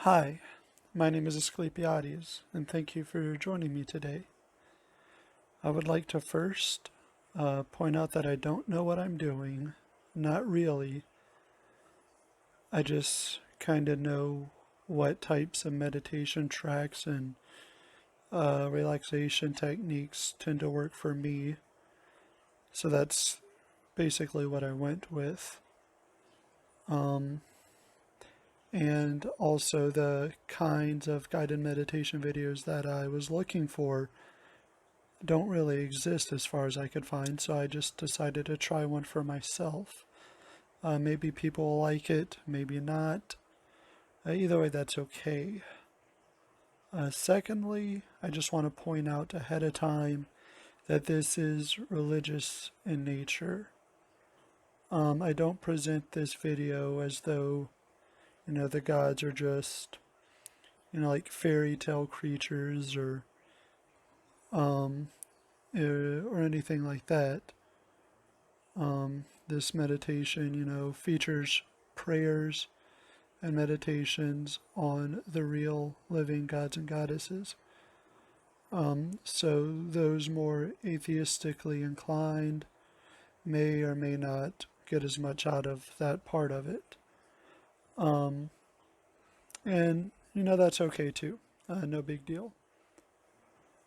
Hi, my name is Asclepiades, and thank you for joining me today. I would like to first point out that I don't know what I'm doing. Not really. I just kind of know what types of meditation tracks and relaxation techniques tend to work for me. So that's basically what I went with. And also the kinds of guided meditation videos that I was looking for don't really exist as far as I could find, so I just decided to try one for myself. Maybe people will like it, maybe not. Either way, that's okay. Secondly, I just want to point out ahead of time that this is religious in nature. I don't present this video as though, the gods are just, like fairy tale creatures or anything like that. This meditation, features prayers and meditations on the real living gods and goddesses. So those more atheistically inclined may or may not get as much out of that part of it. And, that's okay too. No big deal.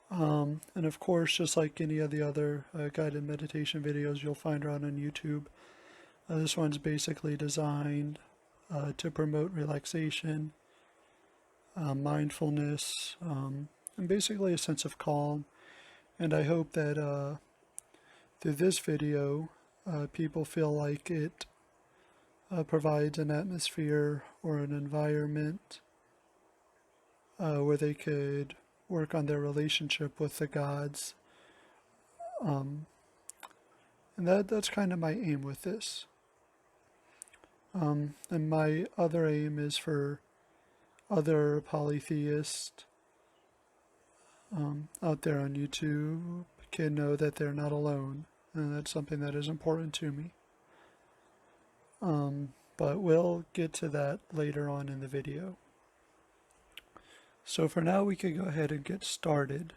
And of course, just like any of the other guided meditation videos you'll find around on YouTube, this one's basically designed to promote relaxation, mindfulness, and basically a sense of calm. And I hope that through this video, people feel like it provides an atmosphere or an environment where they could work on their relationship with the gods. And that's kind of my aim with this. And my other aim is for other polytheists out there on YouTube can know that they're not alone. And that's something that is important to me. But we'll get to that later on in the video. So for now, we could go ahead and get started.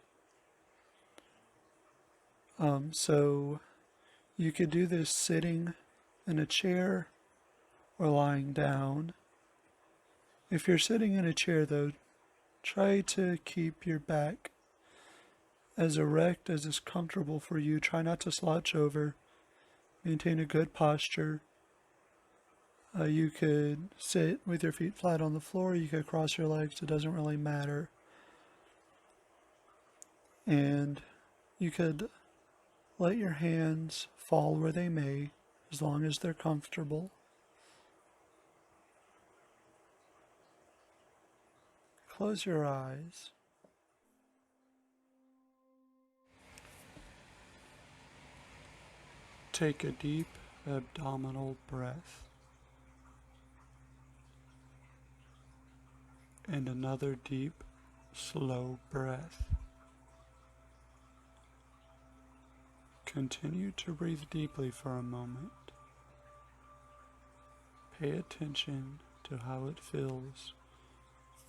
So you could do this sitting in a chair or lying down. If you're sitting in a chair, though, try to keep your back as erect as is comfortable for you. Try not to slouch over. Maintain a good posture. You could sit with your feet flat on the floor. You could cross your legs. It doesn't really matter. And you could let your hands fall where they may, as long as they're comfortable. Close your eyes. Take a deep abdominal breath. And another deep, slow breath. Continue to breathe deeply for a moment. Pay attention to how it feels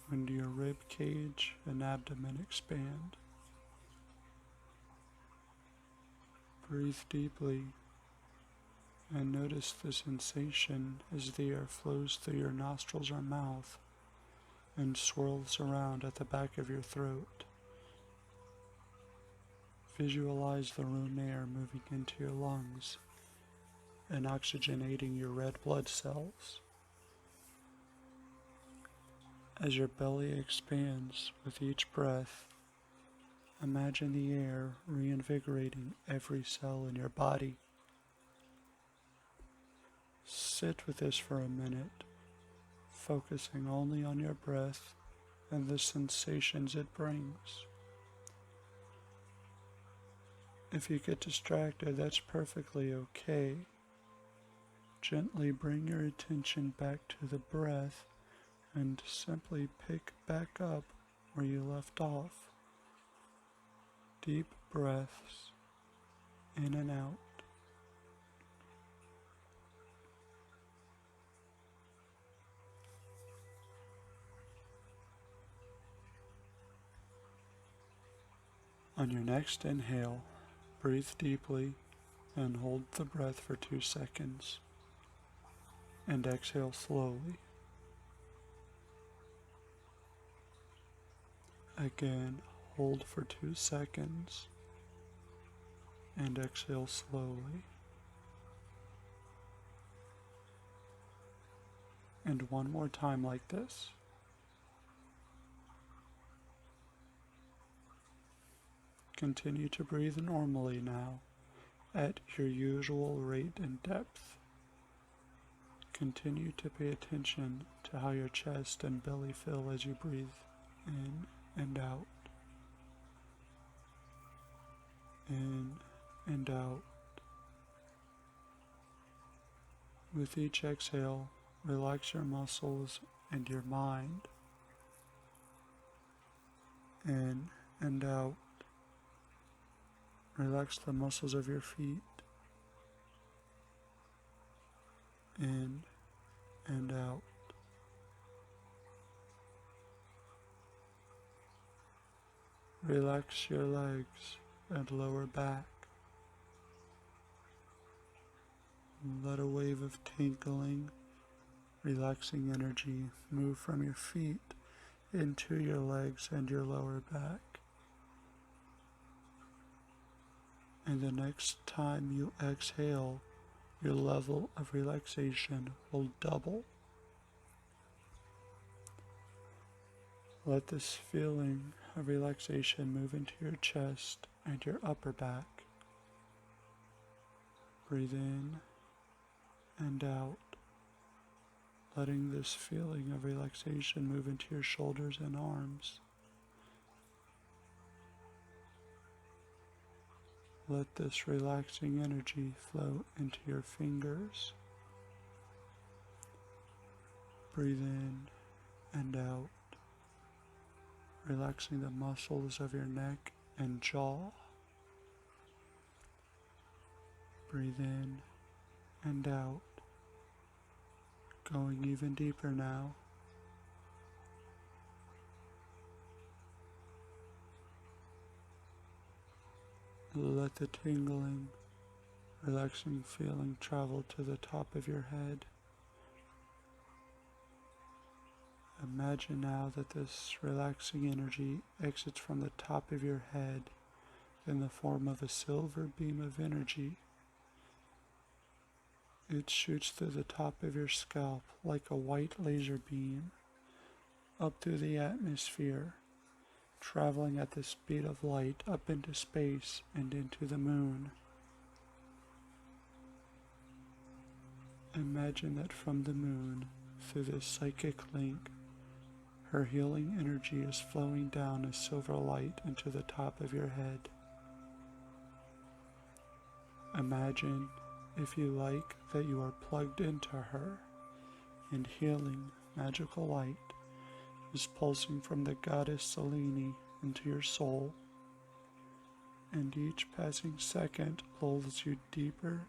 when your rib cage and abdomen expand. Breathe deeply and notice the sensation as the air flows through your nostrils or mouth and swirls around at the back of your throat. Visualize the room air moving into your lungs and oxygenating your red blood cells. As your belly expands with each breath, imagine the air reinvigorating every cell in your body. Sit with this for a minute, focusing only on your breath and the sensations it brings. If you get distracted, that's perfectly okay. Gently bring your attention back to the breath and simply pick back up where you left off. Deep breaths in and out. On your next inhale, breathe deeply and hold the breath for 2 seconds, and exhale slowly. Again, hold for 2 seconds and exhale slowly. And one more time like this. Continue to breathe normally now at your usual rate and depth. Continue to pay attention to how your chest and belly fill as you breathe in and out. In and out. With each exhale, relax your muscles and your mind. In and out. Relax the muscles of your feet. In and out. Relax your legs and lower back. Let a wave of tingling, relaxing energy move from your feet into your legs and your lower back. And the next time you exhale, your level of relaxation will double. Let this feeling of relaxation move into your chest and your upper back. Breathe in and out, letting this feeling of relaxation move into your shoulders and arms. Let this relaxing energy flow into your fingers. Breathe in and out, relaxing the muscles of your neck and jaw. Breathe in and out, going even deeper now. Let the tingling, relaxing feeling travel to the top of your head. Imagine now that this relaxing energy exits from the top of your head in the form of a silver beam of energy. It shoots through the top of your scalp like a white laser beam, up through the atmosphere, traveling at the speed of light up into space and into the moon. Imagine that from the moon, through this psychic link, her healing energy is flowing down as silver light into the top of your head. Imagine, if you like, that you are plugged into her, and healing, magical light is pulsing from the goddess Hellenic into your soul, and each passing second lulls you deeper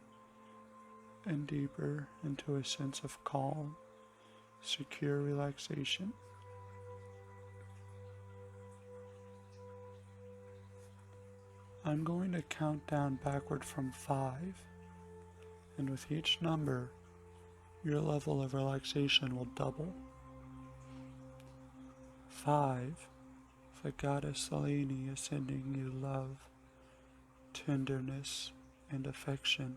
and deeper into a sense of calm, secure relaxation. I'm going to count down backward from 5, and with each number, your level of relaxation will double. 5, the goddess Hellenic is sending you love, tenderness, and affection,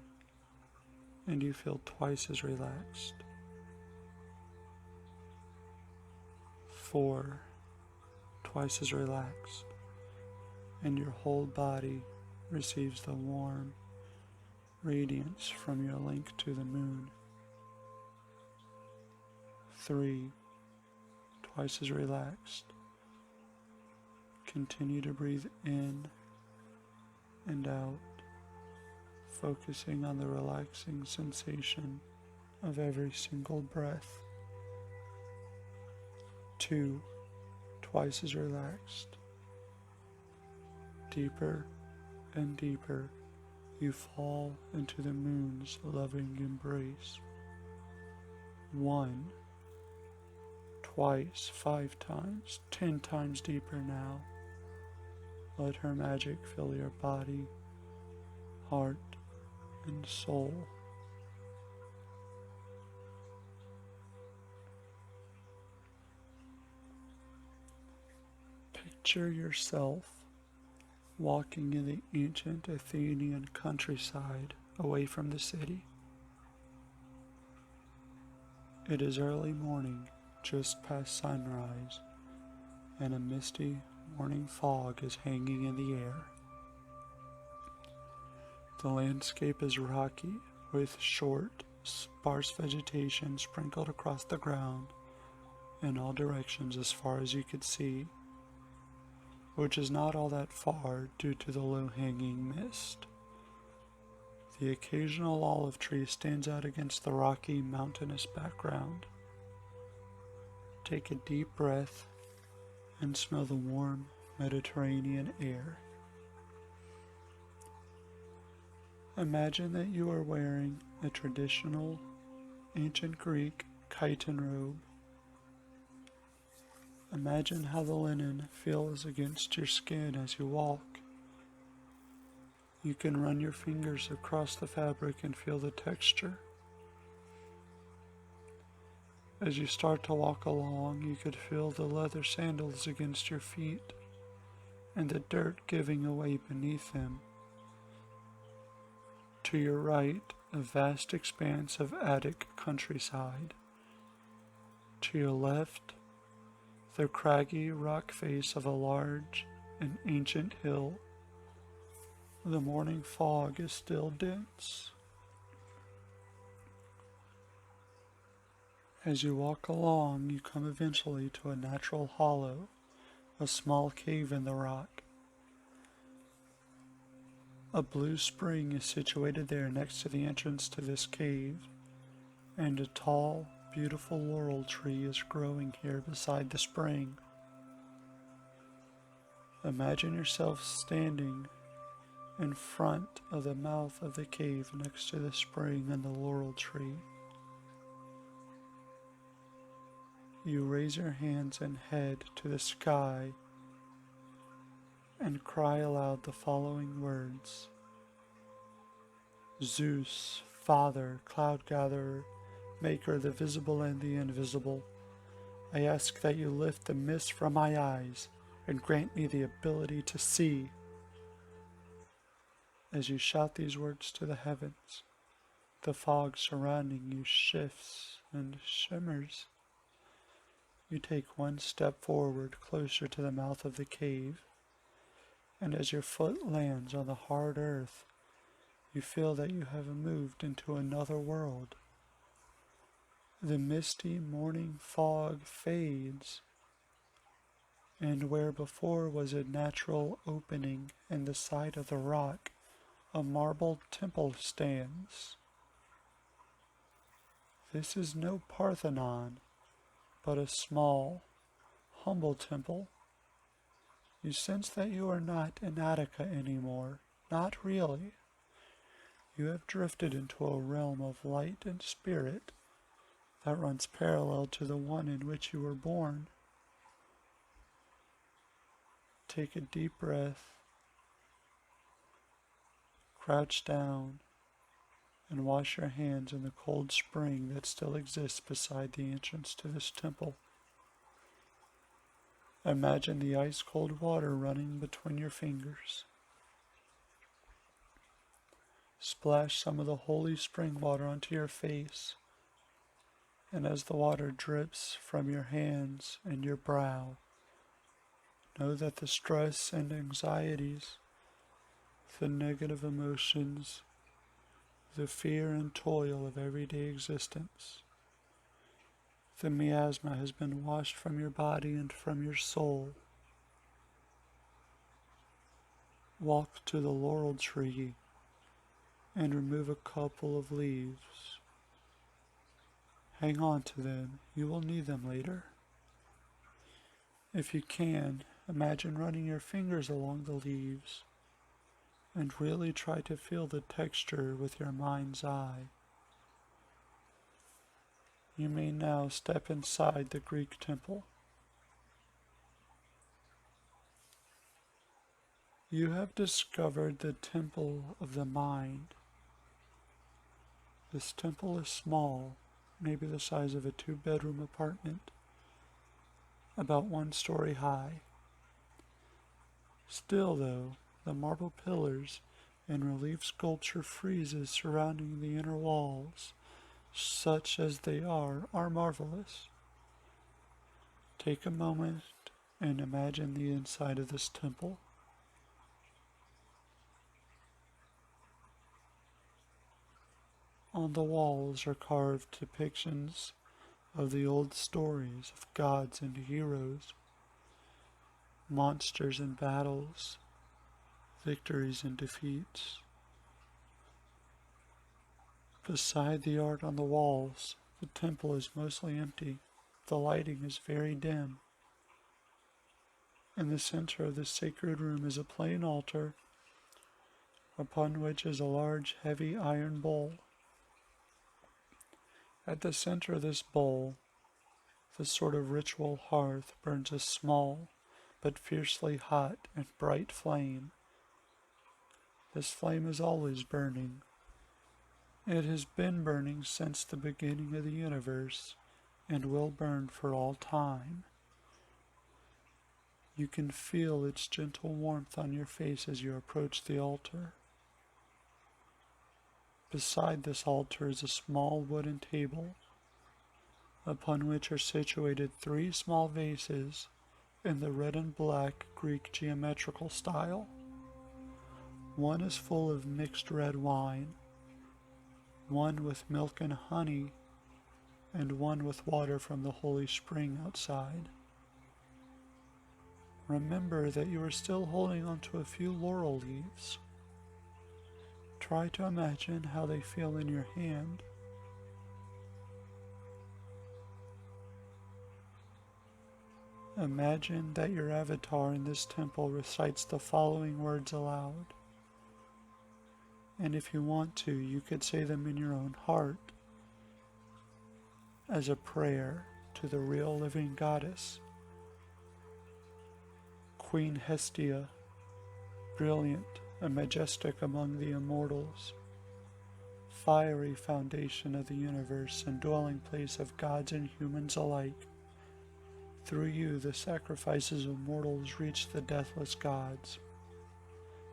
and you feel twice as relaxed. 4, twice as relaxed, and your whole body receives the warm radiance from your link to the moon. 3, twice as relaxed. Continue to breathe in and out, focusing on the relaxing sensation of every single breath. 2, twice as relaxed. Deeper and deeper, you fall into the moon's loving embrace. 1, twice, 5 times, 10 times deeper now. Let her magic fill your body, heart, and soul. Picture yourself walking in the ancient Athenian countryside away from the city. It is early morning, just past sunrise, and a misty morning fog is hanging in the air. The landscape is rocky, with short, sparse vegetation sprinkled across the ground in all directions as far as you could see, which is not all that far due to the low-hanging mist. The occasional olive tree stands out against the rocky, mountainous background. Take a deep breath and smell the warm Mediterranean air. Imagine that you are wearing a traditional ancient Greek chiton robe. Imagine how the linen feels against your skin as you walk. You can run your fingers across the fabric and feel the texture. As you start to walk along, you could feel the leather sandals against your feet and the dirt giving away beneath them. To your right, a vast expanse of Attic countryside. To your left, the craggy rock face of a large and ancient hill. The morning fog is still dense. As you walk along, you come eventually to a natural hollow, a small cave in the rock. A blue spring is situated there next to the entrance to this cave, and a tall, beautiful laurel tree is growing here beside the spring. Imagine yourself standing in front of the mouth of the cave next to the spring and the laurel tree. You raise your hands and head to the sky and cry aloud the following words: Zeus, Father, Cloud Gatherer, Maker of the visible and the invisible, I ask that you lift the mist from my eyes and grant me the ability to see. As you shout these words to the heavens, the fog surrounding you shifts and shimmers. You take one step forward, closer to the mouth of the cave, and as your foot lands on the hard earth, you feel that you have moved into another world. The misty morning fog fades, and where before was a natural opening in the side of the rock, a marble temple stands. This is no Parthenon, but a small, humble temple. You sense that you are not in Attica anymore, not really. You have drifted into a realm of light and spirit that runs parallel to the one in which you were born. Take a deep breath, crouch down, and wash your hands in the cold spring that still exists beside the entrance to this temple. Imagine the ice-cold water running between your fingers. Splash some of the holy spring water onto your face, and as the water drips from your hands and your brow, know that the stress and anxieties, the negative emotions, the fear and toil of everyday existence, the miasma has been washed from your body and from your soul. Walk to the laurel tree and remove a couple of leaves. Hang on to them, you will need them later. If you can, imagine running your fingers along the leaves and really try to feel the texture with your mind's eye. You may now step inside the Greek temple. You have discovered the temple of the mind. This temple is small, maybe the size of a 2-bedroom apartment, about 1 story high. Still, though, the marble pillars and relief sculpture friezes surrounding the inner walls, such as they are marvelous. Take a moment and imagine the inside of this temple. On the walls are carved depictions of the old stories of gods and heroes, monsters and battles, victories and defeats. Beside the art on the walls, the temple is mostly empty. The lighting is very dim. In the center of this sacred room is a plain altar, upon which is a large, heavy iron bowl. At the center of this bowl, the sort of ritual hearth, burns a small but fiercely hot and bright flame. This flame is always burning. It has been burning since the beginning of the universe and will burn for all time. You can feel its gentle warmth on your face as you approach the altar. Beside this altar is a small wooden table, upon which are situated 3 small vases in the red and black Greek geometrical style. One is full of mixed red wine, one with milk and honey, and one with water from the holy spring outside. Remember that you are still holding onto a few laurel leaves. Try to imagine how they feel in your hand. Imagine that your avatar in this temple recites the following words aloud. And if you want to, you could say them in your own heart as a prayer to the real living goddess. Queen Hestia, brilliant and majestic among the immortals, fiery foundation of the universe and dwelling place of gods and humans alike. Through you, the sacrifices of mortals reach the deathless gods.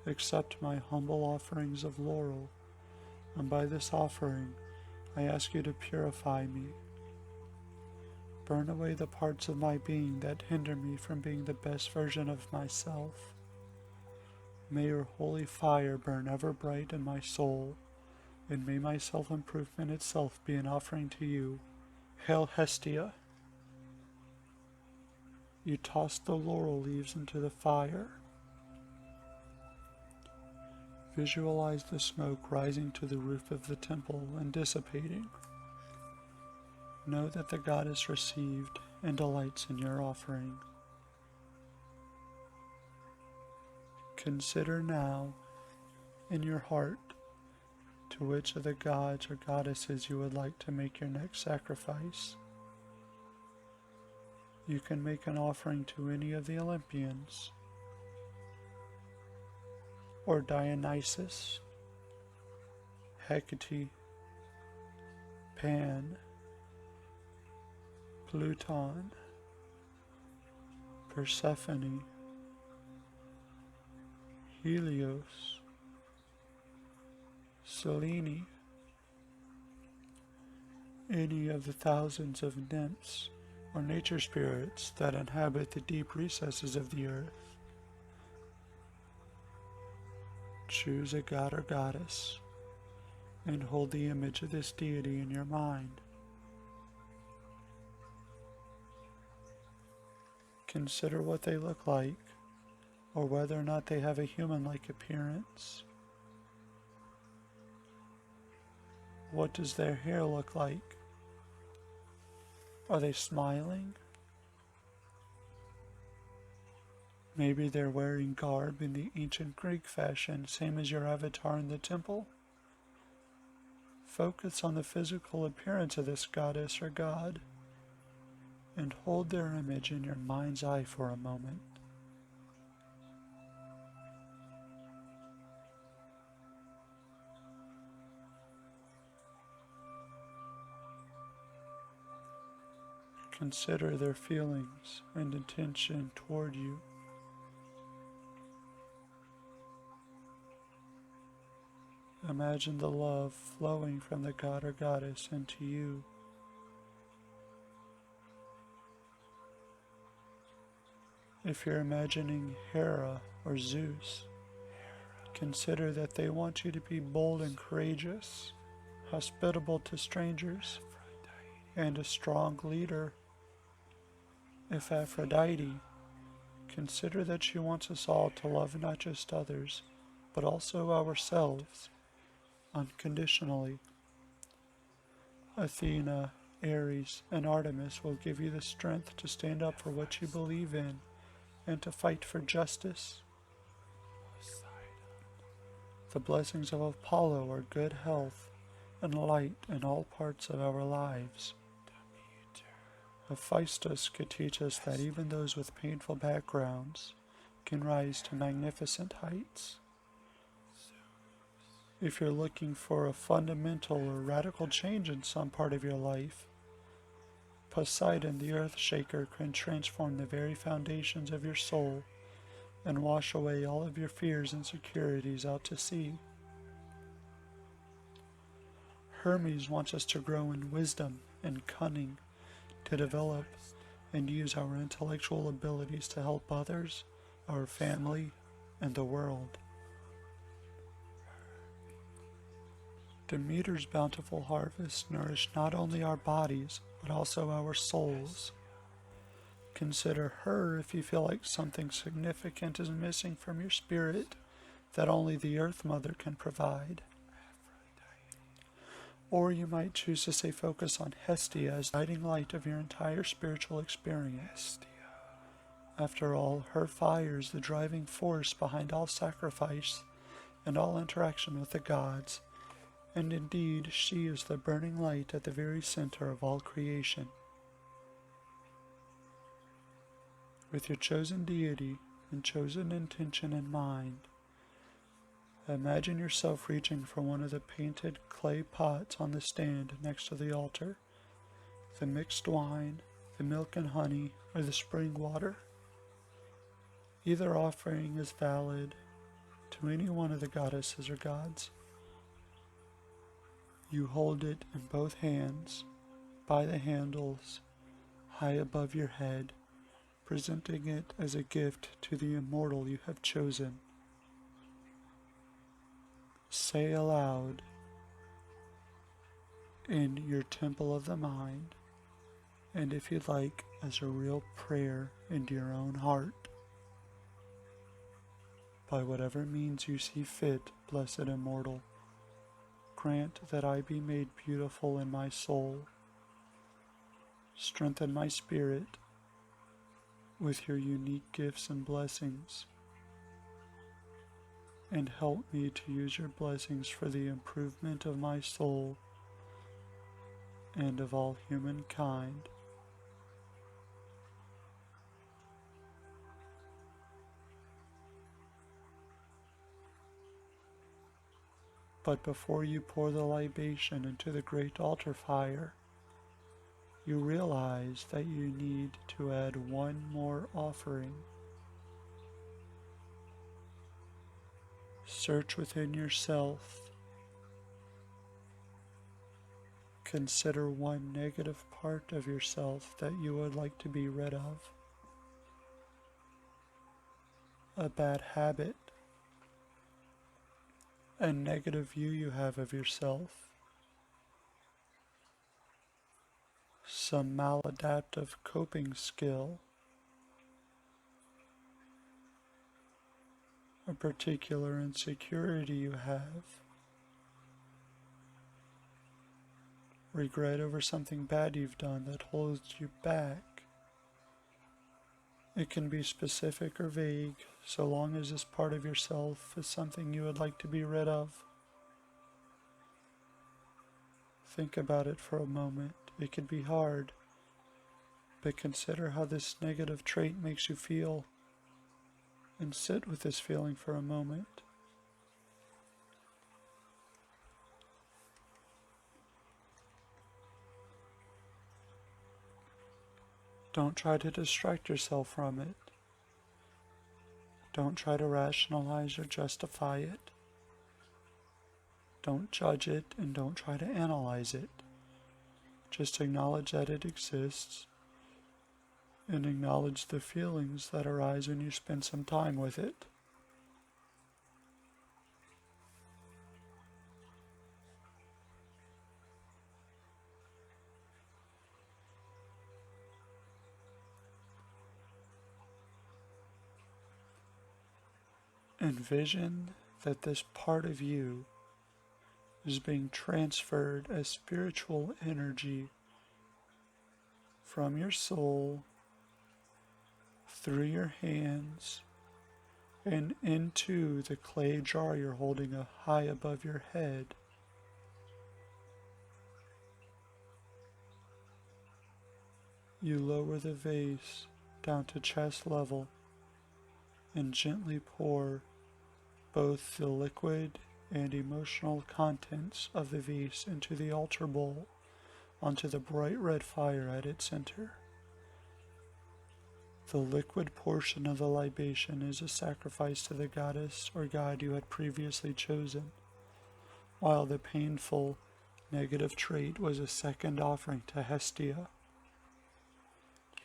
Accept my humble offerings of laurel, and by this offering, I ask you to purify me. Burn away the parts of my being that hinder me from being the best version of myself. May your holy fire burn ever bright in my soul, and may my self-improvement itself be an offering to you. Hail Hestia! You toss the laurel leaves into the fire. Visualize the smoke rising to the roof of the temple and dissipating. Know that the goddess received and delights in your offering. Consider now, in your heart, to which of the gods or goddesses you would like to make your next sacrifice. You can make an offering to any of the Olympians, or Dionysus, Hecate, Pan, Pluton, Persephone, Helios, Selene, any of the thousands of nymphs or nature spirits that inhabit the deep recesses of the earth. Choose a god or goddess and hold the image of this deity in your mind. Consider what they look like, or whether or not they have a human-like appearance. What does their hair look like? Are they smiling? Maybe they're wearing garb in the ancient Greek fashion, same as your avatar in the temple. Focus on the physical appearance of this goddess or god, and hold their image in your mind's eye for a moment. Consider their feelings and intention toward you. Imagine the love flowing from the god or goddess into you. If you're imagining Hera or Zeus, consider that they want you to be bold and courageous, hospitable to strangers, and a strong leader. If Aphrodite, consider that she wants us all to love not just others, but also ourselves, unconditionally. Athena, Ares, and Artemis will give you the strength to stand up for what you believe in and to fight for justice. The blessings of Apollo are good health and light in all parts of our lives. Hephaestus could teach us that even those with painful backgrounds can rise to magnificent heights. If you're looking for a fundamental or radical change in some part of your life, Poseidon the earth shaker can transform the very foundations of your soul and wash away all of your fears and insecurities out to sea. Hermes wants us to grow in wisdom and cunning, to develop and use our intellectual abilities to help others, our family, and the world. Demeter's bountiful harvest nourished not only our bodies, but also our souls. Consider her if you feel like something significant is missing from your spirit that only the Earth Mother can provide. Or you might choose to stay focused on Hestia as the guiding light of your entire spiritual experience. After all, her fire is the driving force behind all sacrifice and all interaction with the gods, and indeed she is the burning light at the very center of all creation. With your chosen deity and chosen intention in mind, imagine yourself reaching for one of the painted clay pots on the stand next to the altar, the mixed wine, the milk and honey, or the spring water. Either offering is valid to any one of the goddesses or gods. You hold it in both hands, by the handles, high above your head, presenting it as a gift to the immortal you have chosen. Say aloud, in your temple of the mind, and if you'd like, as a real prayer into your own heart, by whatever means you see fit, blessed immortal, grant that I be made beautiful in my soul. Strengthen my spirit with your unique gifts and blessings, and help me to use your blessings for the improvement of my soul and of all humankind. But before you pour the libation into the great altar fire, you realize that you need to add one more offering. Search within yourself. Consider one negative part of yourself that you would like to be rid of. A bad habit, a negative view you have of yourself, some maladaptive coping skill, a particular insecurity you have, regret over something bad you've done that holds you back. It can be specific or vague, so long as this part of yourself is something you would like to be rid of. Think about it for a moment. It can be hard, but consider how this negative trait makes you feel, and sit with this feeling for a moment. Don't try to distract yourself from it. Don't try to rationalize or justify it. Don't judge it and don't try to analyze it. Just acknowledge that it exists and acknowledge the feelings that arise when you spend some time with it. Envision that this part of you is being transferred as spiritual energy from your soul through your hands and into the clay jar you're holding high above your head. You lower the vase down to chest level and gently pour both the liquid and emotional contents of the vase into the altar bowl onto the bright red fire at its center. The liquid portion of the libation is a sacrifice to the goddess or god you had previously chosen, while the painful negative trait was a second offering to Hestia.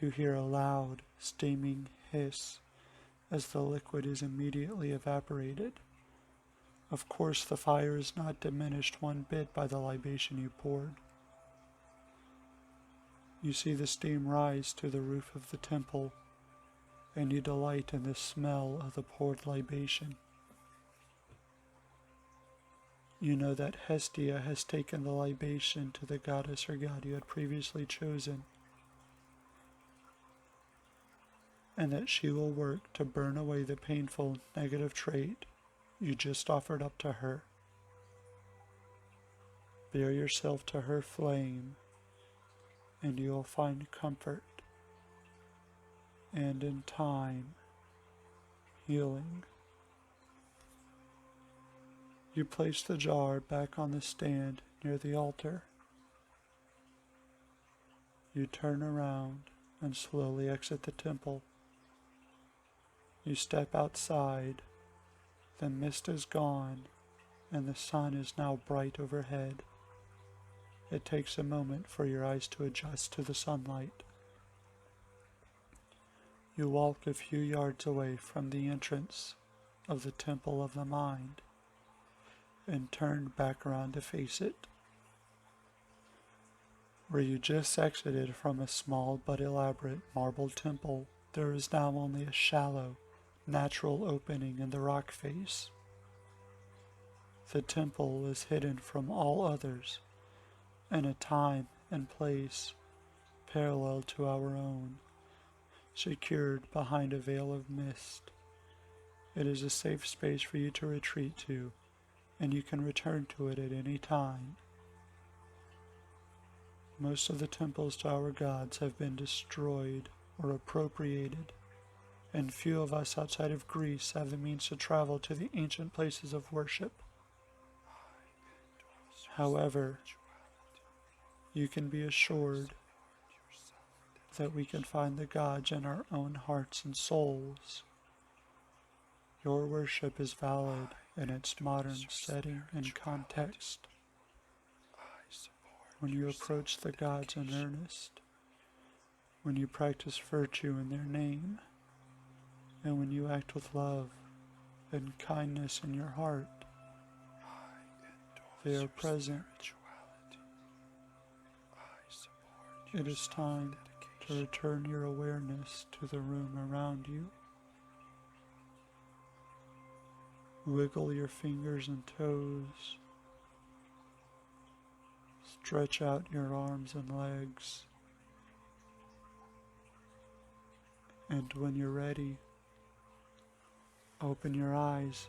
You hear a loud, steaming hiss as the liquid is immediately evaporated. Of course, the fire is not diminished one bit by the libation you poured. You see the steam rise to the roof of the temple, and you delight in the smell of the poured libation. You know that Hestia has taken the libation to the goddess or god you had previously chosen, and that she will work to burn away the painful negative trait you just offered up to her. Bear yourself to her flame, and you will find comfort, and in time, healing. You place the jar back on the stand near the altar. You turn around and slowly exit the temple. You step outside. The mist is gone, and the sun is now bright overhead. It takes a moment for your eyes to adjust to the sunlight. You walk a few yards away from the entrance of the Temple of the Mind and turn back around to face it. Where you just exited from a small but elaborate marble temple, there is now only a shallow, natural opening in the rock face. The temple is hidden from all others in a time and place parallel to our own, secured behind a veil of mist. It is a safe space for you to retreat to, and you can return to it at any time. Most of the temples to our gods have been destroyed or appropriated, and few of us outside of Greece have the means to travel to the ancient places of worship. However, you can be assured that we can find the gods in our own hearts and souls. Your worship is valid in its modern setting and context. When you approach the gods in earnest, when you practice virtue in their name, and when you act with love and kindness in your heart, they are present. It is time to return your awareness to the room around you. Wiggle your fingers and toes. Stretch out your arms and legs. And when you're ready, open your eyes